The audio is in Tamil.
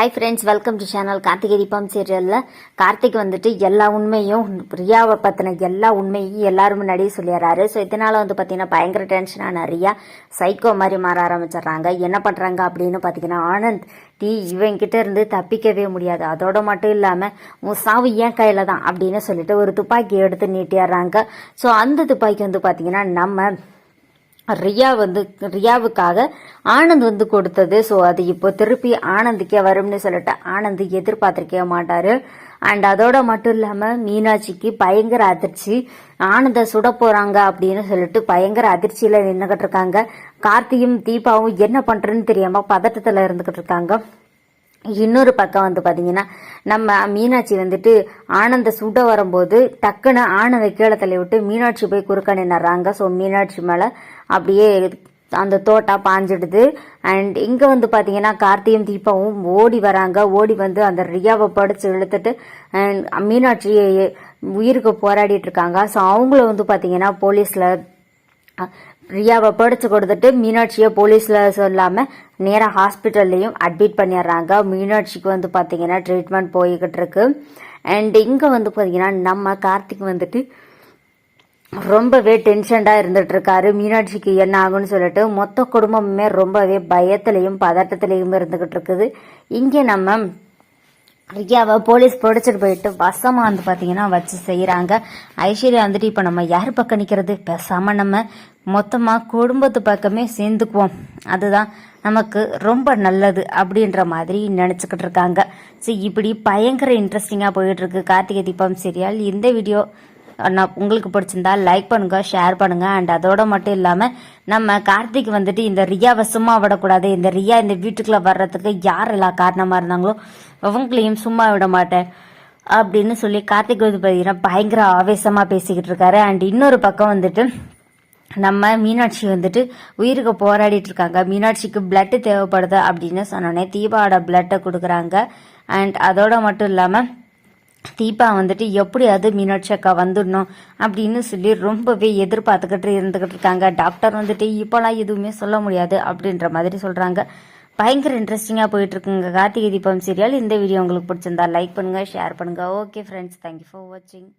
Hi friends, welcome to channel Karthigai Deepam சீரியலில் கார்த்திக் வந்துட்டு எல்லா உண்மையும் ரியாவை பற்றின எல்லா உண்மையும் எல்லாரும் முன்னாடியே சொல்லிடுறாரு. ஸோ இதனால் பார்த்தீங்கன்னா பயங்கர டென்ஷனான ரியா சைக்கோ மாதிரி மாற ஆரம்பிச்சிடுறாங்க. என்ன பண்ணுறாங்க அப்படின்னு பார்த்தீங்கன்னா, ஆனந்த் இவங்கிட்ட இருந்து தப்பிக்கவே முடியாது, அதோட மட்டும் இல்லாமல் உன் சாவு ஏன் கையில் தான் அப்படின்னு சொல்லிட்டு ஒரு துப்பாக்கி எடுத்து நீட்டிடுறாங்க. ஸோ அந்த துப்பாக்கி பார்த்தீங்கன்னா நம்ம ரியாவுக்காக ஆனந்த் கொடுத்தது. ஸோ அது இப்போ திருப்பி ஆனந்துக்கே வரும்னு சொல்லிட்டு ஆனந்த் எதிர்பார்த்திருக்கவே மாட்டாரு. அண்ட் அதோட மட்டும் இல்லாம மீனாட்சிக்கு பயங்கர அதிர்ச்சி, ஆனந்த சுட போறாங்க அப்படின்னு சொல்லிட்டு பயங்கர அதிர்ச்சியில நின்றுகிட்டு இருக்காங்க. கார்த்தியும் தீபாவும் என்ன பண்றதுன்னு தெரியாம பதட்டத்துல இருந்துகிட்டு இருக்காங்க. இன்னொரு பக்கம் பாத்தீங்கன்னா நம்ம மீனாட்சி ஆனந்த சுட வரும்போது டக்குன்னு ஆனந்த கீழே தள்ளி விட்டு மீனாட்சி போய் குறுக்க நின்னுறாங்க. ஸோ மீனாட்சி மேல அப்படியே அந்த தோட்டா பாஞ்சிடுது. அண்ட் இங்க பாத்தீங்கன்னா கார்த்தியும் தீபாவும் ஓடி வராங்க. ஓடி அந்த ரியாவை படிச்சு இழுத்துட்டு அண்ட் மீனாட்சி உயிருக்கு போராடிட்டு இருக்காங்க. ஸோ அவங்கள பாத்தீங்கன்னா போலீஸ்ல ரியாவை படிச்சு கொடுத்துட்டு மீனாட்சியை போலீஸ்ல சொல்லாம நேரா ஹாஸ்பிட்டல்லையும் அட்மிட் பண்ணிடுறாங்க. மீனாட்சிக்கு பாத்தீங்கன்னா ட்ரீட்மெண்ட் போய்கிட்டு இருக்கு. அண்ட் இங்க பாத்தீங்கன்னா நம்ம கார்த்திக் ரொம்பவே டென்ஷன்டா இருந்துட்டு இருக்காரு. மீனாட்சிக்கு என்ன ஆகும்னு சொல்லிட்டு மொத்த குடும்பமுமே ரொம்பவே பயத்திலையும் பதட்டத்திலையும் இருந்துகிட்டு இருக்குது. இங்க நம்ம ரியாவை போலீஸ் பிடிச்சிட்டு போயிட்டு வசமா பாத்தீங்கன்னா வச்சு செய்யறாங்க. ஐஸ்வர்யா இப்ப நம்ம யார் பக்கம் நிக்கிறது, பேசாம நம்ம மொத்தமா குடும்பத்து பக்கமே சேர்ந்துக்குவோம், அதுதான் நமக்கு ரொம்ப நல்லது அப்படின்ற மாதிரி நினைச்சுக்கிட்டு இருக்காங்க. சரி, இப்படி பயங்கர இன்ட்ரெஸ்டிங்கா போயிட்டு இருக்கு கார்த்திகை தீபம் சீரியல். இந்த வீடியோ உங்களுக்கு பிடிச்சிருந்தா லைக் பண்ணுங்க, ஷேர் பண்ணுங்க. அண்ட் அதோட மட்டும் இல்லாம நம்ம கார்த்திக் இந்த ரியாவை சும்மா விடக்கூடாது, இந்த ரியா இந்த வீட்டுக்குள்ள வர்றதுக்கு யாரெல்லாம் காரணமா இருந்தாங்களோ அவங்களையும் சும்மா விட மாட்டேன் அப்படின்னு சொல்லி கார்த்திக் பார்த்தீங்கன்னா பயங்கர ஆவேசமா பேசிக்கிட்டு இருக்காரு. அண்ட் இன்னொரு பக்கம் நம்ம மீனாட்சி உயிருக்கு போராடிட்டு இருக்காங்க. மீனாட்சிக்கு பிளட் தேவைப்படுது அப்படின்னு சொன்னோடனே தீபாவோட பிளட்டை கொடுக்குறாங்க. அண்ட் அதோட மட்டும் இல்லாம தீபா எப்படியாவது மீனாட்சி அக்கா வந்துடணும் அப்படின்னு சொல்லி ரொம்பவே எதிர்பார்த்துக்கிட்டு இருந்துகிட்டு இருக்காங்க. டாக்டர் இப்போலாம் எதுவுமே சொல்ல முடியாது அப்படின்ற மாதிரி சொல்றாங்க. பயங்கர இன்ட்ரெஸ்டிங்கா போயிட்டு இருக்குங்க கார்த்திகை தீபம் சீரியல். இந்த வீடியோ உங்களுக்கு பிடிச்சிருந்தா லைக் பண்ணுங்க, ஷேர் பண்ணுங்க. ஓகே ஃப்ரெண்ட்ஸ், தேங்க்யூ ஃபார் வாட்சிங்.